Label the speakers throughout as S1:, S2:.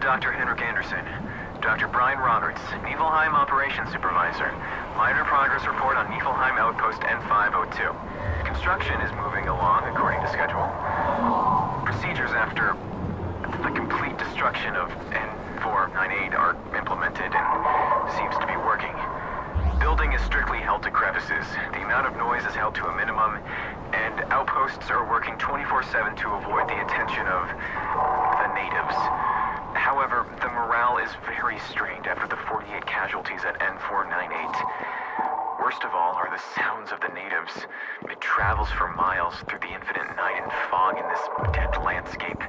S1: Dr. Henrik Anderson. Dr. Brian Roberts, Niflheim Operations Supervisor. Minor progress report on Niflheim Outpost N502. Construction is moving along according to schedule. Procedures after the complete destruction of N498 are implemented and seems to be working. Building is strictly held to crevices. The amount of noise is held to a minimum, and outposts are working 24/7 to avoid the attention of the natives. However, the morale is very strained after the 48 casualties at N498. Worst of all are the sounds of the natives. It travels for miles through the infinite night and fog in this dead landscape.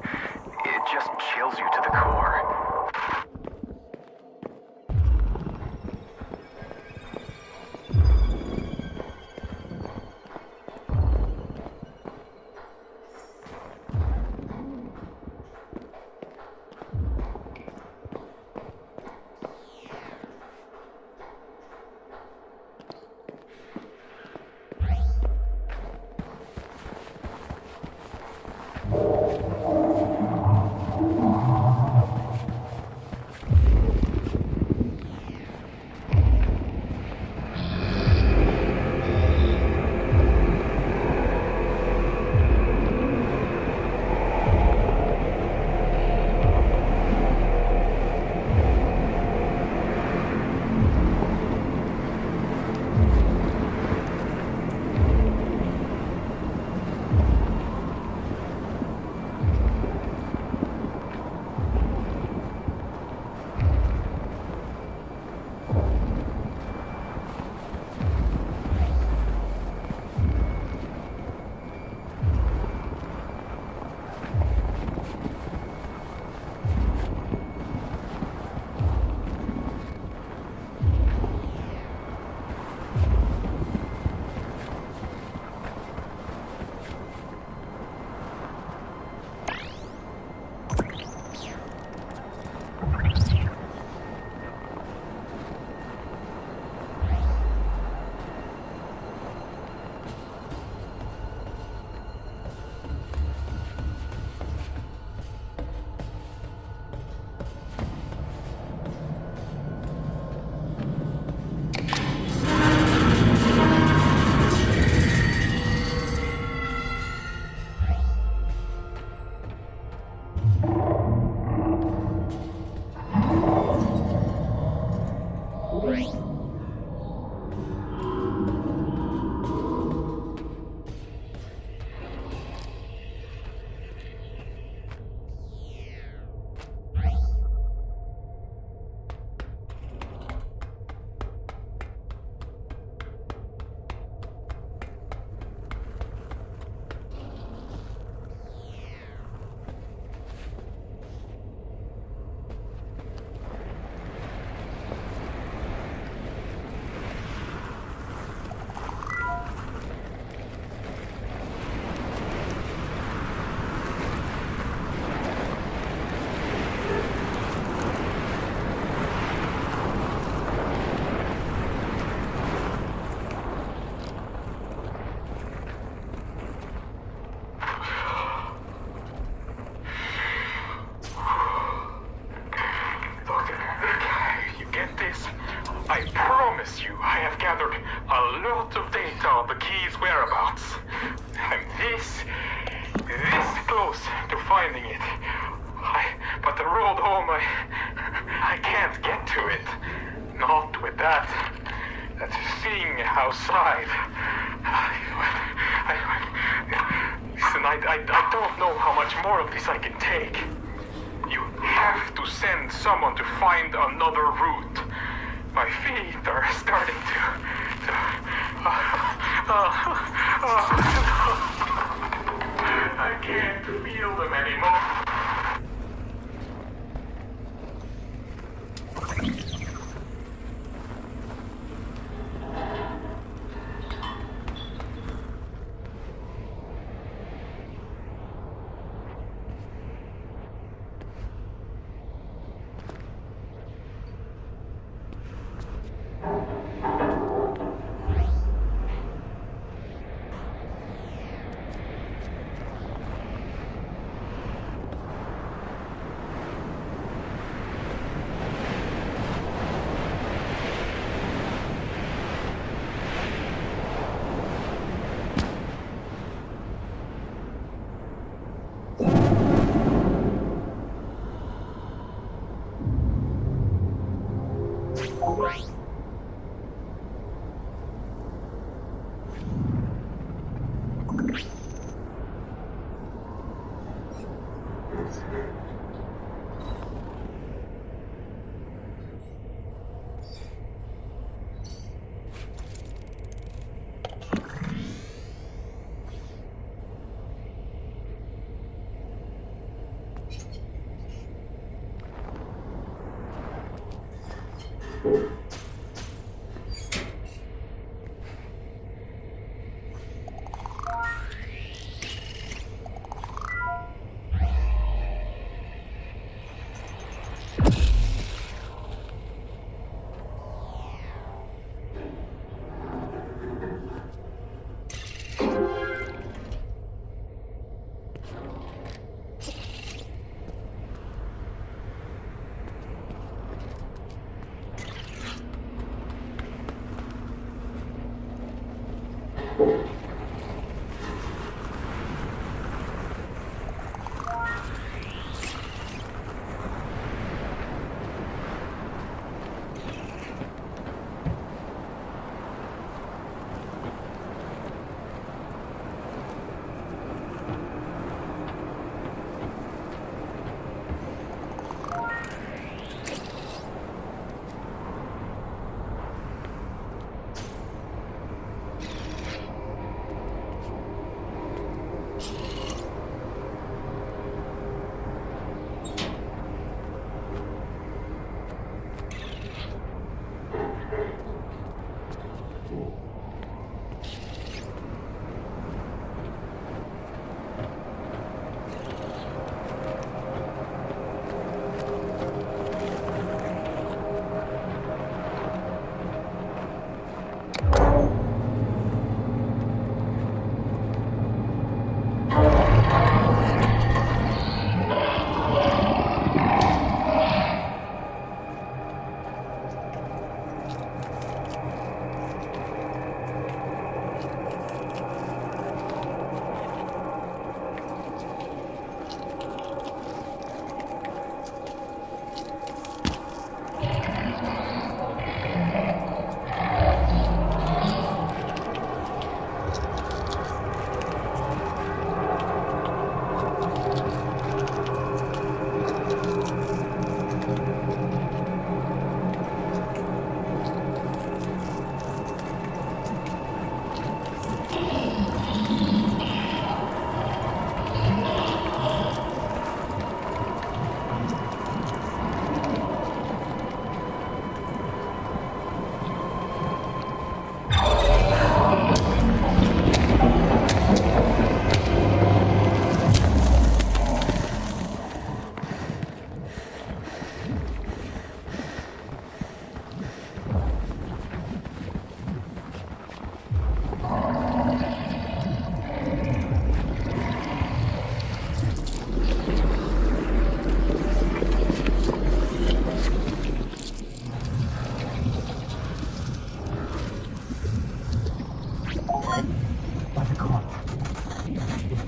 S1: It just chills you to the core.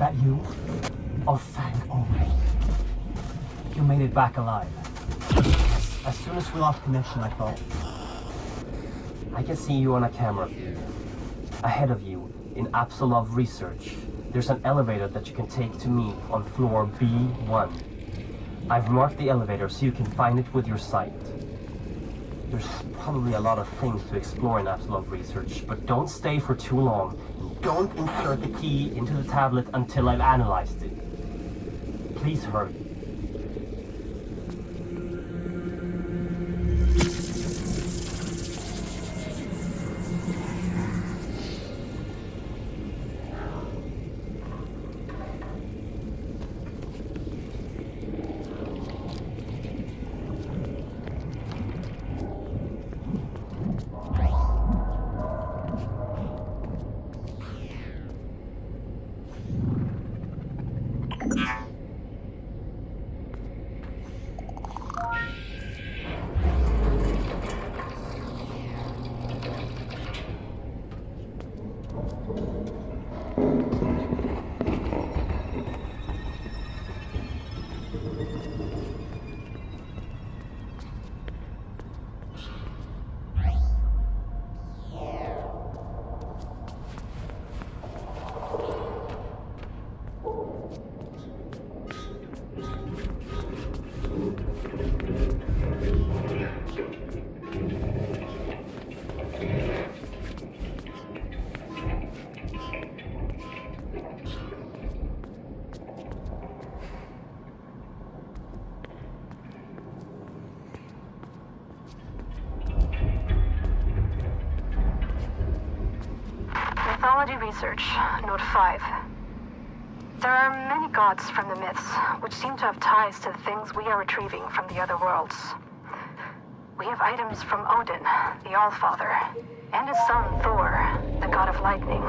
S2: that you? Oh, thank Almighty. You made it back alive. As soon as we lost connection, I thought, I can see you on a camera view. Ahead of you, in Apsulov research, there's an elevator that you can take to me on floor B1. I've marked the elevator so you can find it with your sight. There's probably a lot of things to explore in Apsulov research, but don't stay for too long. Don't insert the key into the tablet until I've analyzed it. Please hurry.
S3: Mythology Research, Note 5. There are many gods from the myths, which seem to have ties to the things we are retrieving from the other worlds. We have items from Odin, the Allfather, and his son Thor, the god of lightning.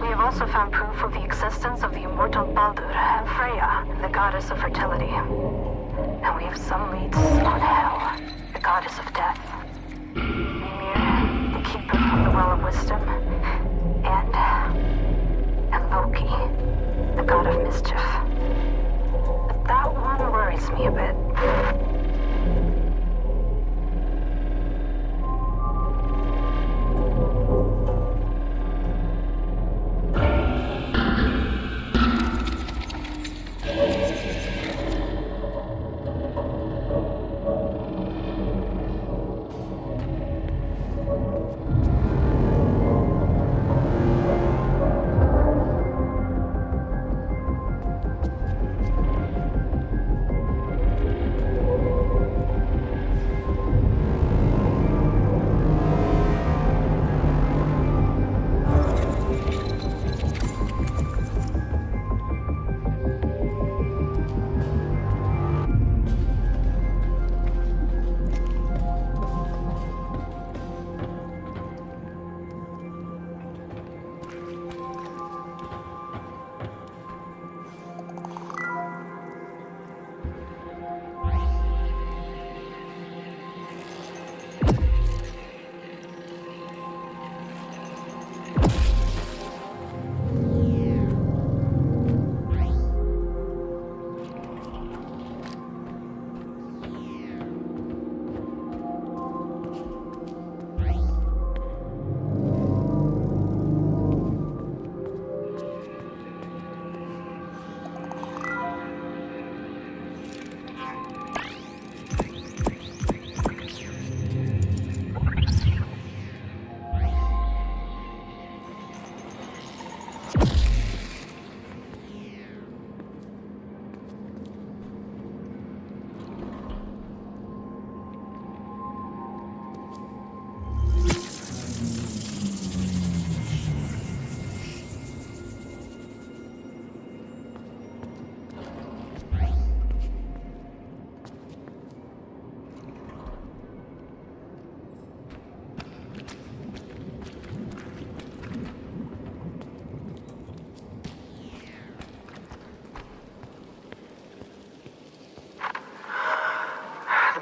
S3: We have also found proof of the existence of the immortal Baldur and Freya, the goddess of fertility. And we have some leads on Hel, the goddess of death. Mimir, the keeper of the Well of Wisdom, and Loki, the god of mischief. But that one worries me a bit.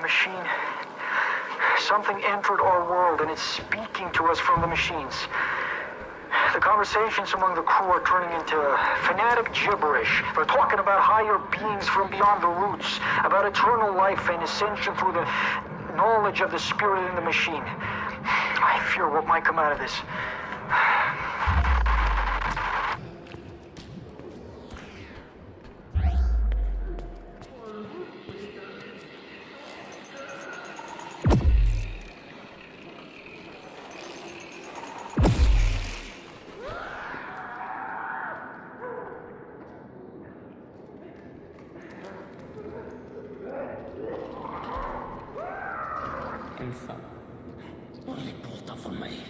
S4: Machine. Something entered our world and it's speaking to us from the machines. The conversations among the crew are turning into fanatic gibberish. They're talking about higher beings from beyond the roots, about eternal life and ascension through the knowledge of the spirit in the machine. I fear what might come out of this.
S5: Riporta från mig.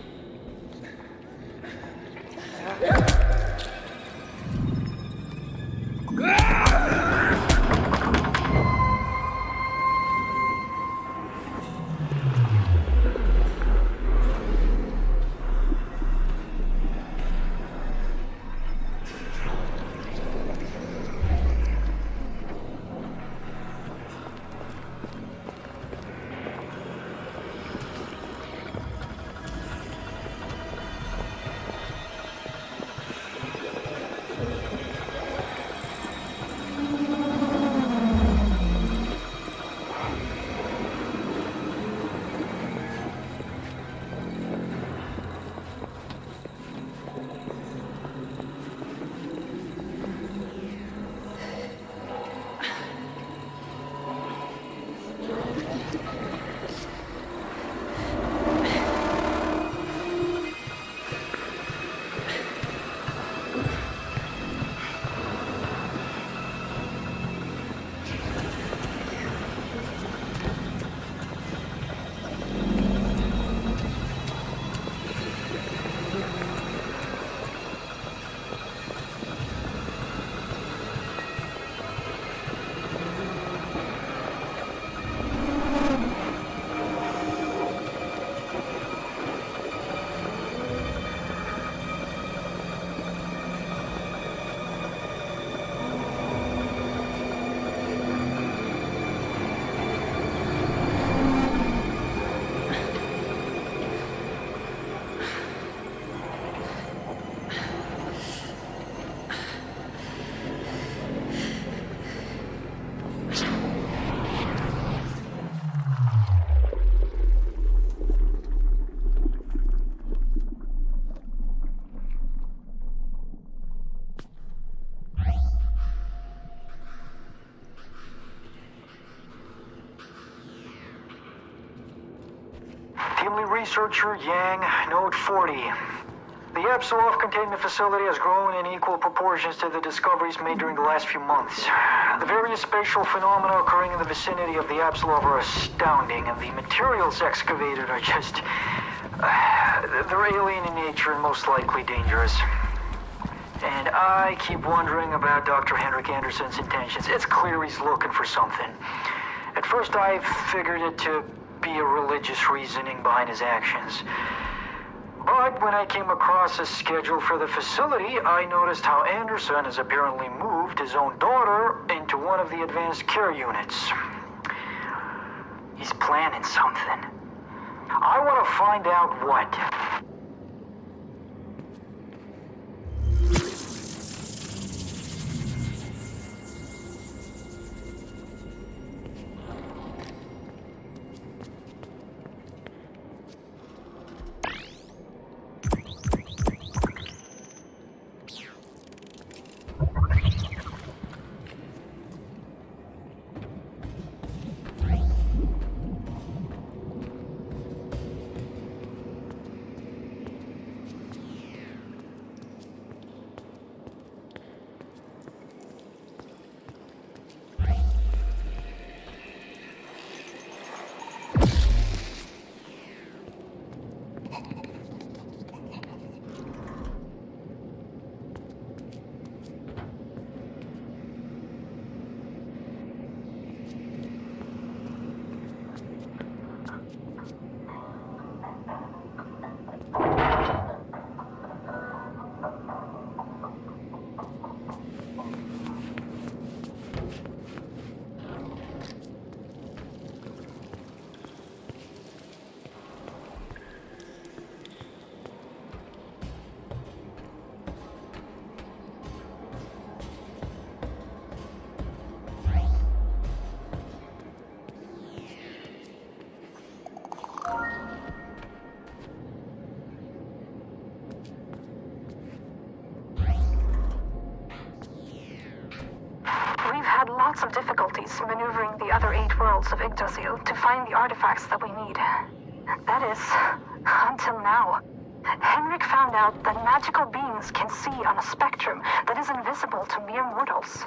S4: Team lead researcher Yang, Note 40. The Apsulov containment facility has grown in equal proportions to the discoveries made during the last few months. The various spatial phenomena occurring in the vicinity of the Apsulov are astounding, and the materials excavated are just... they're alien in nature and most likely dangerous. And I keep wondering about Dr. Henrik Anderson's intentions. It's clear he's looking for something. At first I figured it to be a religious reasoning behind his actions. But when I came across a schedule for the facility, I noticed how Anderson has apparently moved his own daughter into one of the advanced care units. He's planning something. I want to find out what.
S3: Lots of difficulties maneuvering the other 8 worlds of Yggdrasil to find the artifacts that we need. That is, until now. Henrik found out that magical beings can see on a spectrum that is invisible to mere mortals.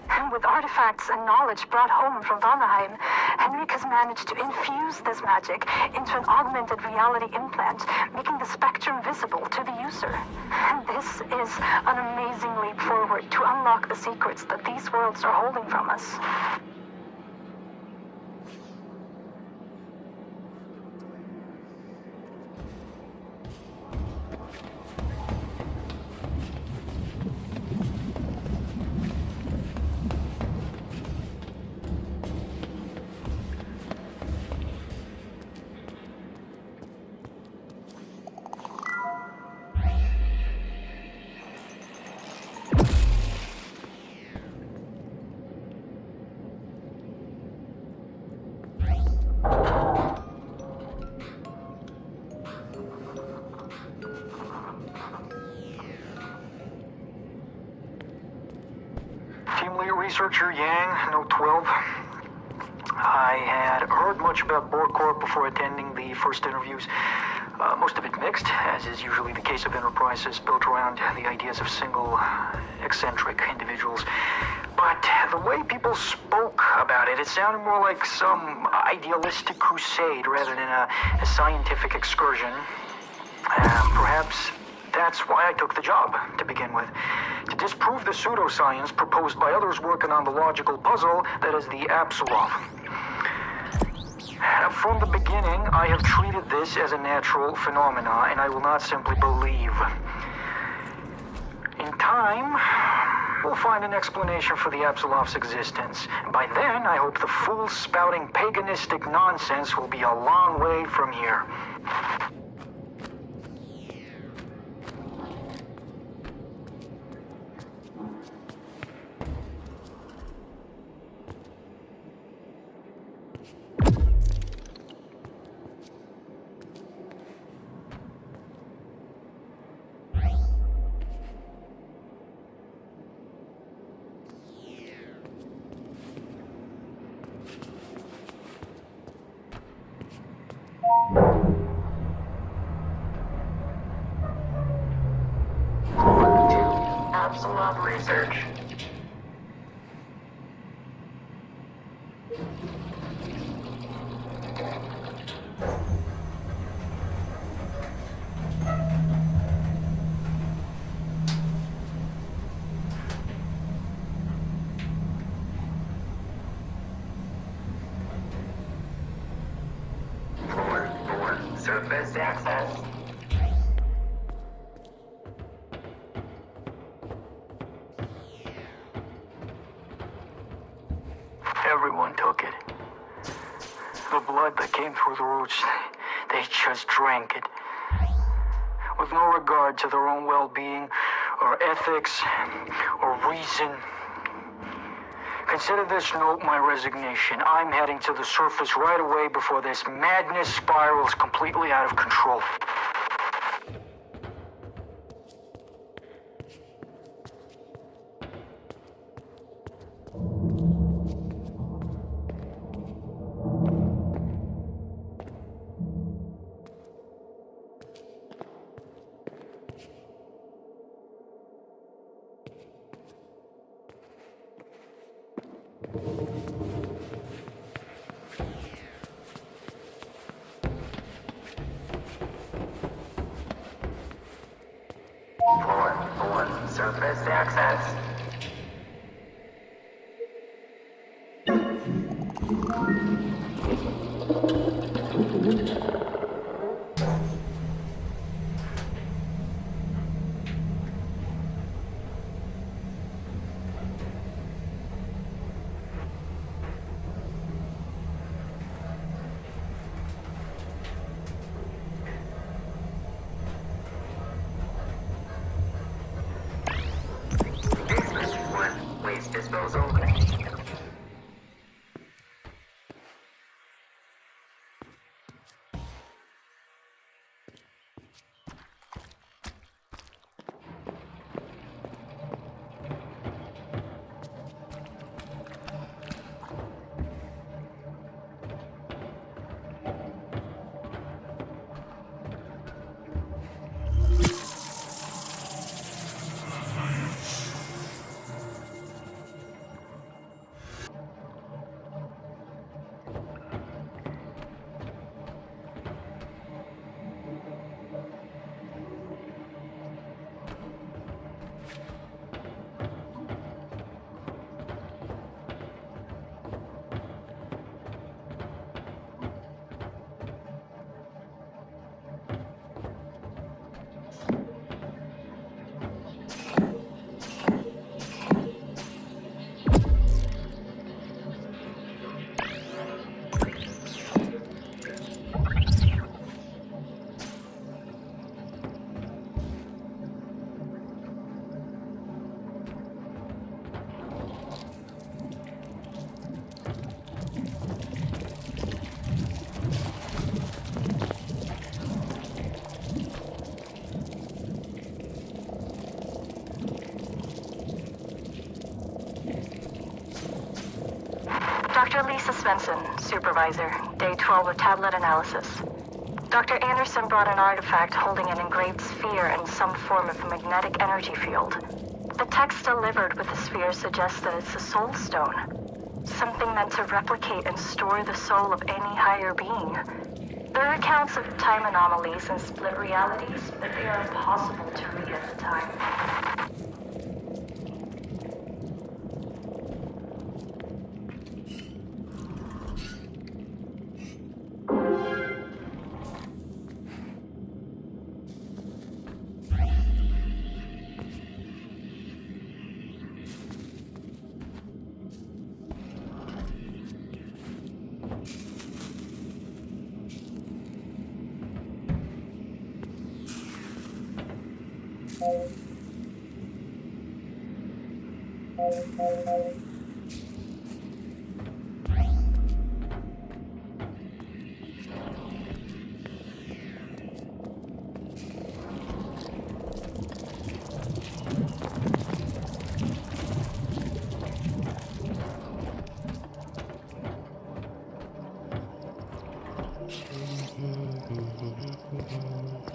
S3: And with artifacts and knowledge brought home from Valheim, Henrik has managed to infuse this magic into an augmented reality implant, making the spectrum visible to the user. And this is an amazing leap forward to unlock the secrets that these worlds are holding from us.
S4: Researcher Yang, Note 12. I had heard much about Borg Corp before attending the first interviews. Most of it mixed, as is usually the case of enterprises built around the ideas of single, eccentric individuals. But the way people spoke about it, it sounded more like some idealistic crusade rather than a scientific excursion. Perhaps that's why I took the job, to begin with. To disprove the pseudoscience proposed by others working on the logical puzzle that is the Apsulov. From the beginning, I have treated this as a natural phenomena, and I will not simply believe. In time, we'll find an explanation for the Apsulov's existence. By then, I hope the fools spouting paganistic nonsense will be a long way from here.
S5: Apsulov research. Floor 4, surface access.
S4: Everyone took it. The blood that came through the roots, they just drank it. With no regard to their own well-being, or ethics, or reason. Consider this note my resignation. I'm heading to the surface right away before this madness spirals completely out of control.
S5: Floor 4, surface access. Basement 1, waste disposal.
S3: Dr. Lisa Svensson, supervisor, day 12 of tablet analysis. Dr. Anderson brought an artifact holding an engraved sphere and some form of magnetic energy field. The text delivered with the sphere suggests that it's a soul stone, something meant to replicate and store the soul of any higher being. There are accounts of time anomalies and split realities, but they are impossible to read at the time.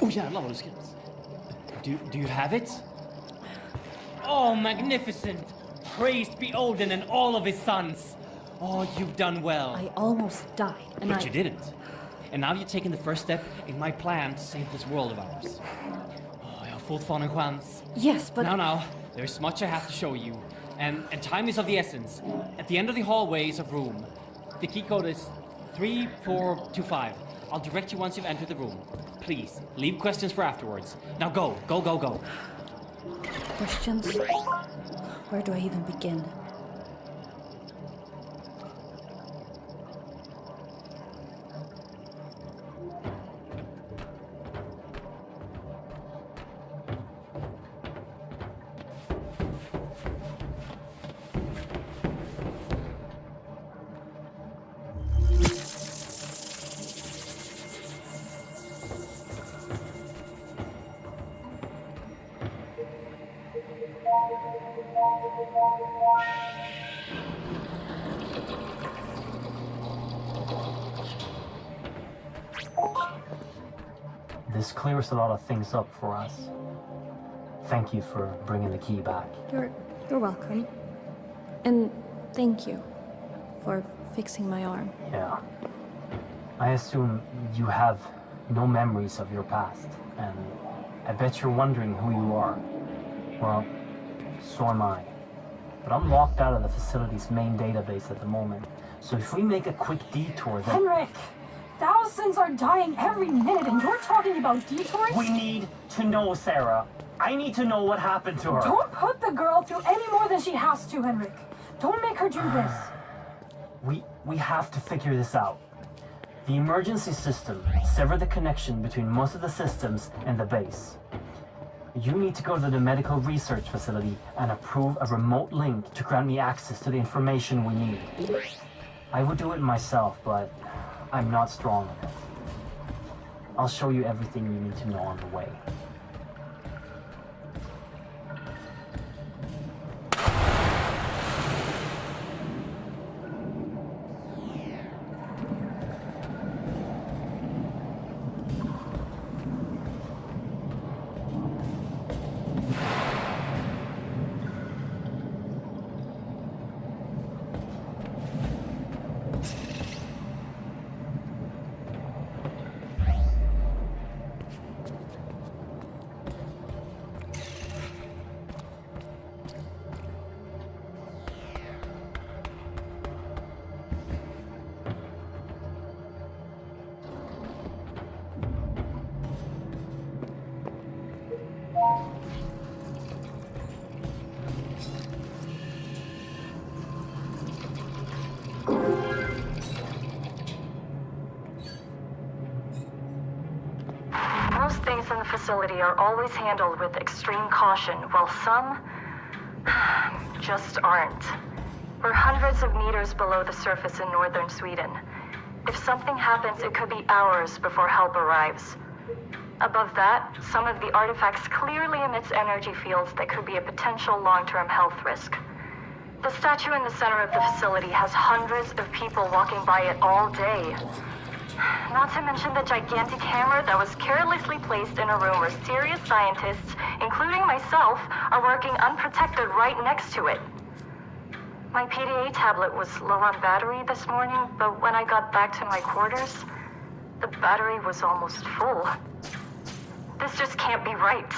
S2: Oh jävlar vad du skrev. Do you have it?
S6: Oh, magnificent! Praised be Odin and all of his sons! Oh, you've done well.
S7: I almost died, and
S6: But you didn't. And now you're taking the first step in my plan to save this world of ours. Oh, jag har fortfarande en chans.
S7: Yes, but...
S6: Now, there's much I have to show you. And time is of the essence. At the end of the hallway is a room. The key code is 3425. I'll direct you once you've entered the room. Please, leave questions for afterwards. Now go, go, go, go.
S7: Questions? Where do I even begin?
S2: This clears a lot of things up for us. Thank you for bringing the key back.
S7: You're welcome. And thank you for fixing my arm.
S2: Yeah. I assume you have no memories of your past, and I bet you're wondering who you are. Well, so am I. But I'm locked out of the facility's main database at the moment, so if we make a quick detour, then...
S8: Henrik! Thousands are dying every minute, and you're talking about detours?
S2: We need to know, Sarah. I need to know what happened to her.
S8: Don't put the girl through any more than she has to, Henrik. Don't make her do this.
S2: We have to figure this out. The emergency system severed the connection between most of the systems and the base. You need to go to the medical research facility and approve a remote link to grant me access to the information we need. I would do it myself, but I'm not strong enough. I'll show you everything you need to know on the way.
S3: Most things in the facility are always handled with extreme caution, while some just aren't. We're hundreds of meters below the surface in northern Sweden. If something happens, it could be hours before help arrives. Above that, some of the artifacts clearly emits energy fields that could be a potential long-term health risk. The statue in the center of the facility has hundreds of people walking by it all day. Not to mention the gigantic hammer that was carelessly placed in a room where serious scientists, including myself, are working unprotected right next to it. My PDA tablet was low on battery this morning, but when I got back to my quarters, the battery was almost full. This just can't be right.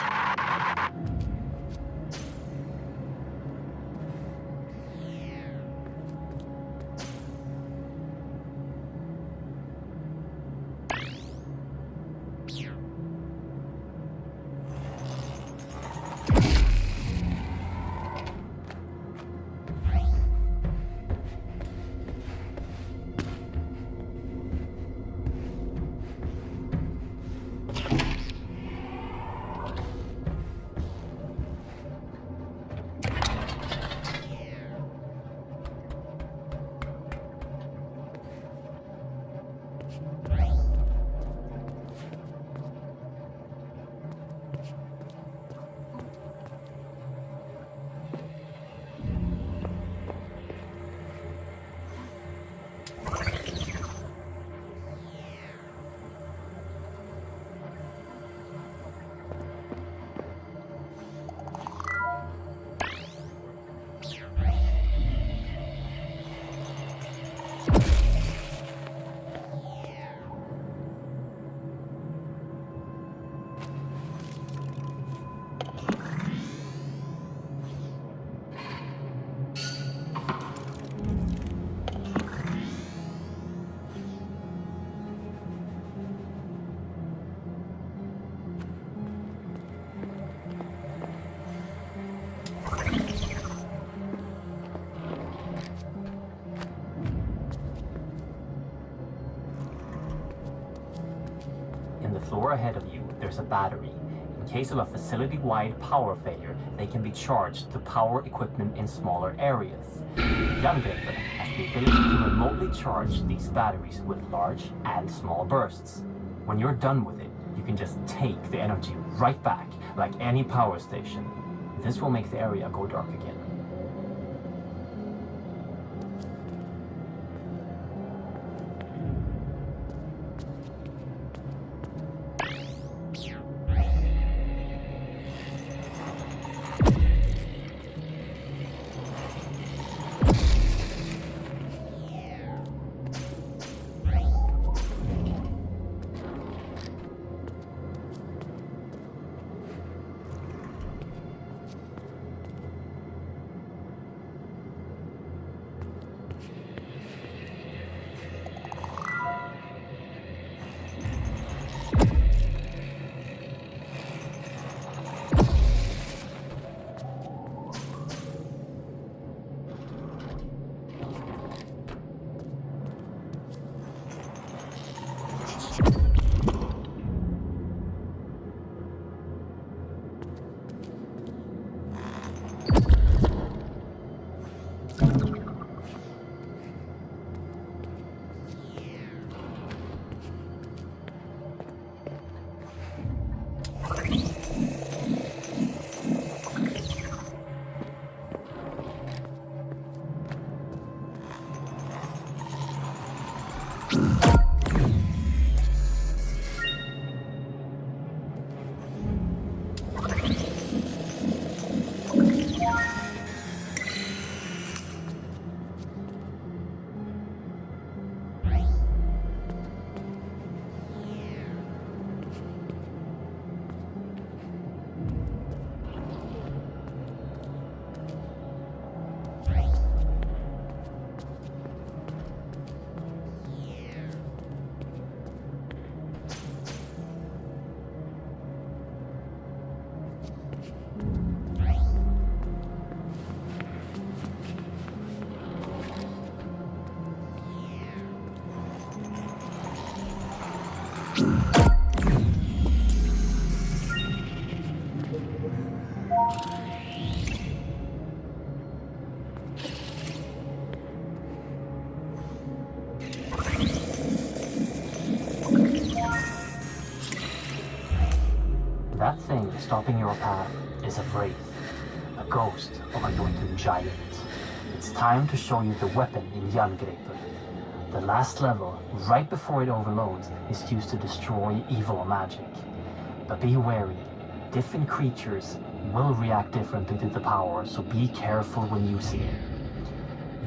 S2: floor ahead of you, there's a battery. In case of a facility-wide power failure, they can be charged to power equipment in smaller areas. Jerngripper has the ability to remotely charge these batteries with large and small bursts. When you're done with it, you can just take the energy right back, like any power station. This will make the area go dark again. That thing stopping your path is a wraith, a ghost of a Jotun giant. It's time to show you the weapon in Jerngripper. The last level, right before it overloads, is used to destroy evil magic. But be wary, different creatures will react differently to the power, so be careful when using it.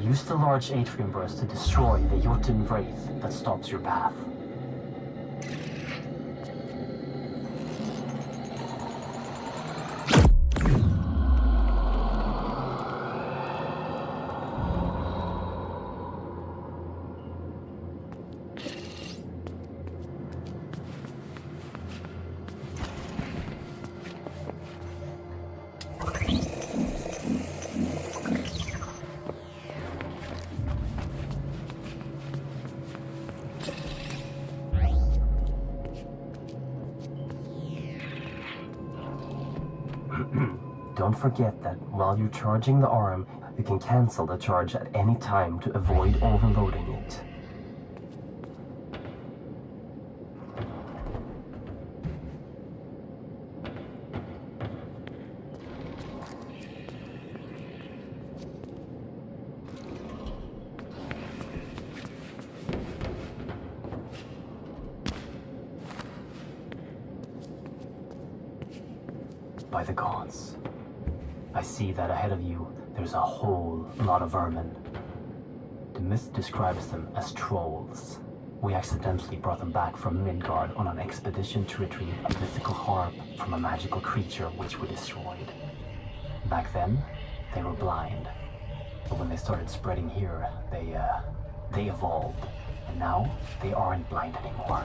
S2: Use the large atrium burst to destroy the Jotun wraith that stops your path. Don't forget that while you're charging the arm, you can cancel the charge at any time to avoid overloading it. By the gods, I see that ahead of you there's a whole lot of vermin. The myth describes them as trolls. We accidentally brought them back from Midgard on an expedition to retrieve a mythical harp from a magical creature which we destroyed. Back then, they were blind. But when they started spreading here, they evolved. And now, they aren't blind anymore.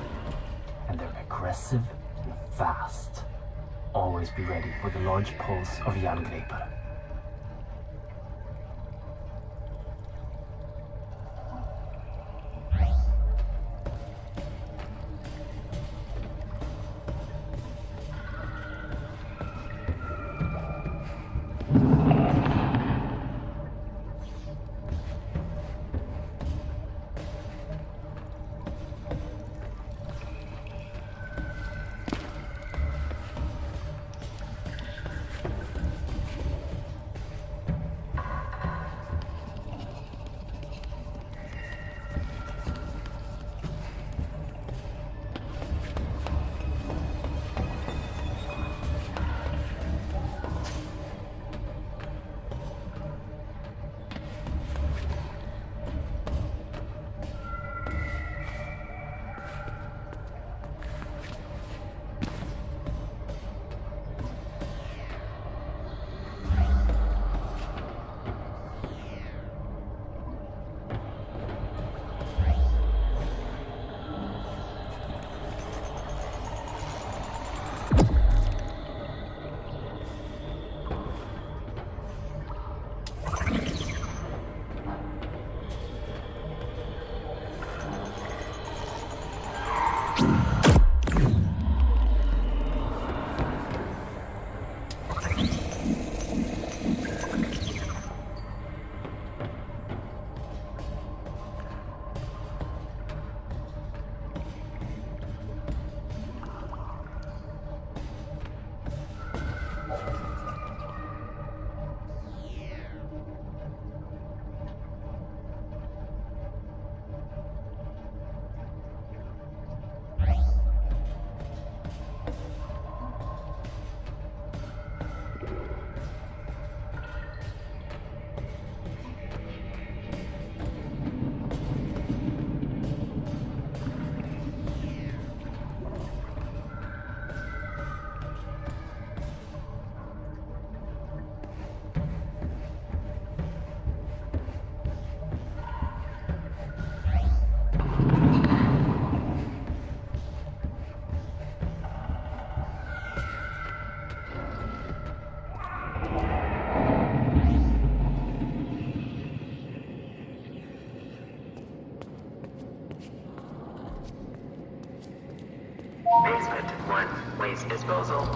S2: And they're aggressive and fast. Always be ready with a large pulse of Jerngripper.
S5: Basement 1, waste disposal.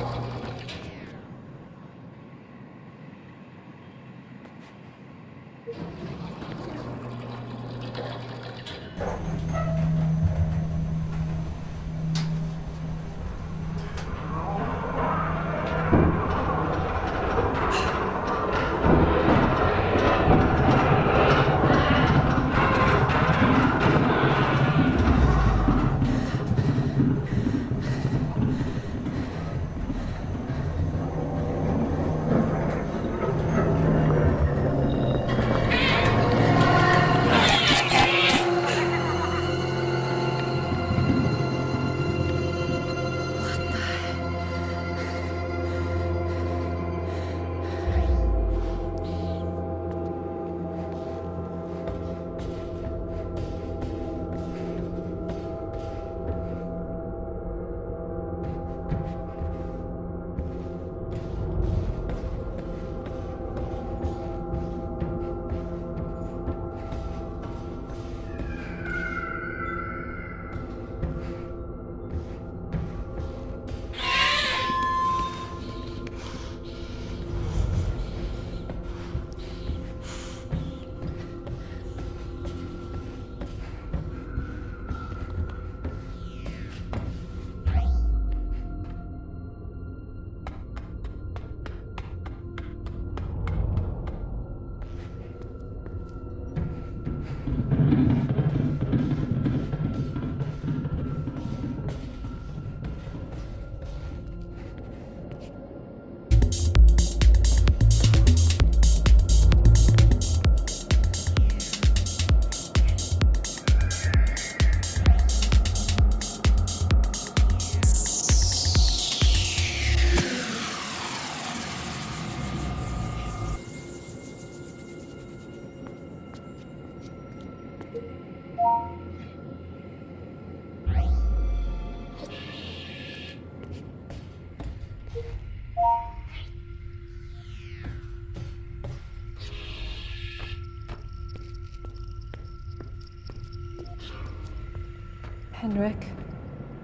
S7: Henrik,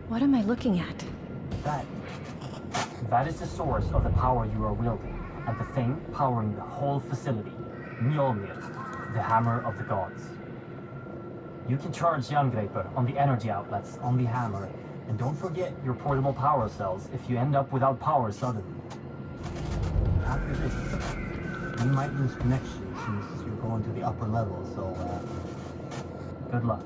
S7: what am I looking at?
S2: That is the source of the power you are wielding, and the thing powering the whole facility, Mjolnir, the hammer of the gods. You can charge Jerngripper on the energy outlets on the hammer, and don't forget your portable power cells if you end up without power suddenly. After this, you might lose connection since you're going to the upper level, so good luck.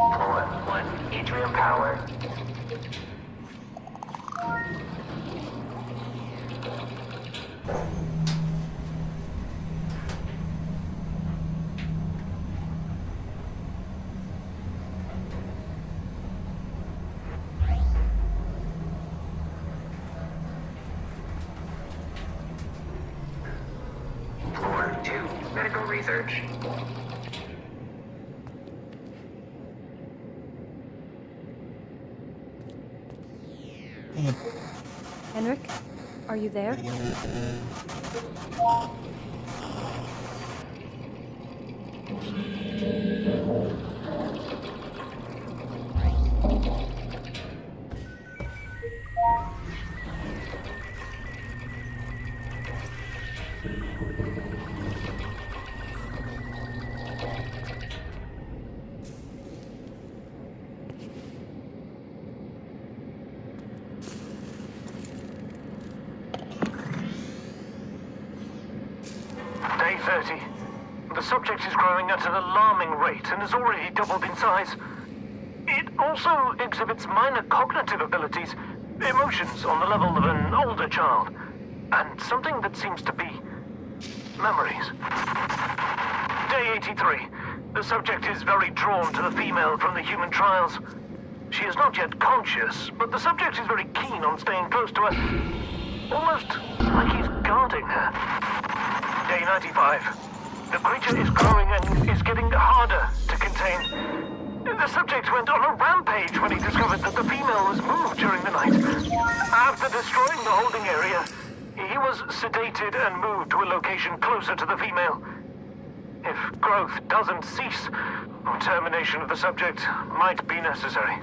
S5: Floor 1, atrium power. Floor 2, medical research.
S7: Henrik, are you there?
S4: Day 30. The subject is growing at an alarming rate and has already doubled in size. It also exhibits minor cognitive abilities, emotions on the level of an older child, and something that seems to be memories. Day 83. The subject is very drawn to the female from the human trials. She is not yet conscious, but the subject is very keen on staying close to her, almost like he's guarding her. Day 95. The creature is growing and is getting harder to contain. The subject went on a rampage when he discovered that the female was moved during the night. After destroying the holding area, he was sedated and moved to a location closer to the female. If growth doesn't cease, termination of the subject might be necessary.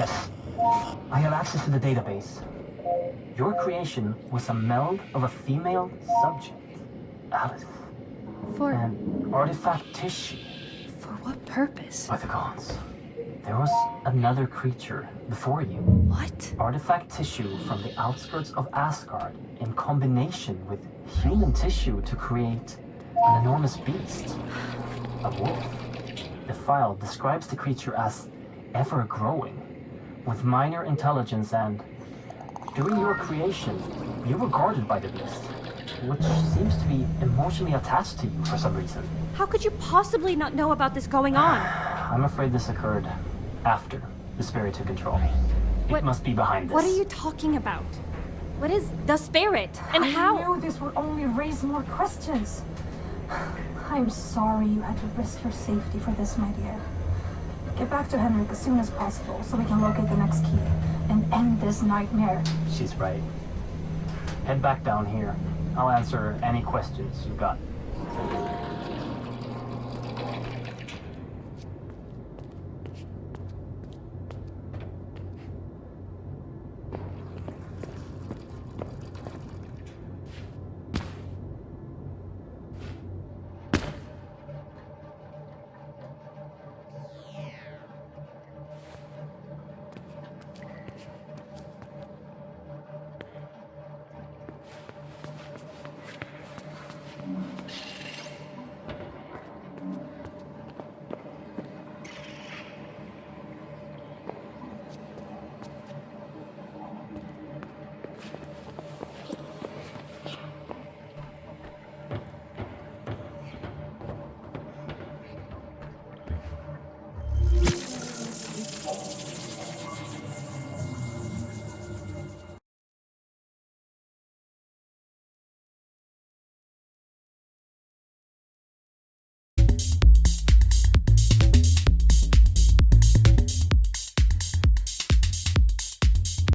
S2: Yes. I have access to the database. Your creation was a meld of a female subject, Alice,
S7: For
S2: and artifact tissue
S7: what purpose?
S2: by the gods. There was another creature before you.
S7: What?
S2: Artifact tissue from the outskirts of Asgard in combination with human tissue to create an enormous beast. A wolf. The file describes the creature as ever-growing, with minor intelligence, and during your creation, you were guarded by the beast, which seems to be emotionally attached to you for some reason.
S9: How could you possibly not know about this going on?
S2: I'm afraid this occurred after the spirit took control. It
S9: What-
S2: must be behind this.
S9: What are you talking about? What is the spirit? And
S8: I
S9: how?
S8: knew this would only raise more questions. I'm sorry you had to risk your safety for this, my dear. Get back to Henrik as soon as possible so we can locate the next key and end this nightmare.
S2: She's right. Head back down here. I'll answer any questions you've got.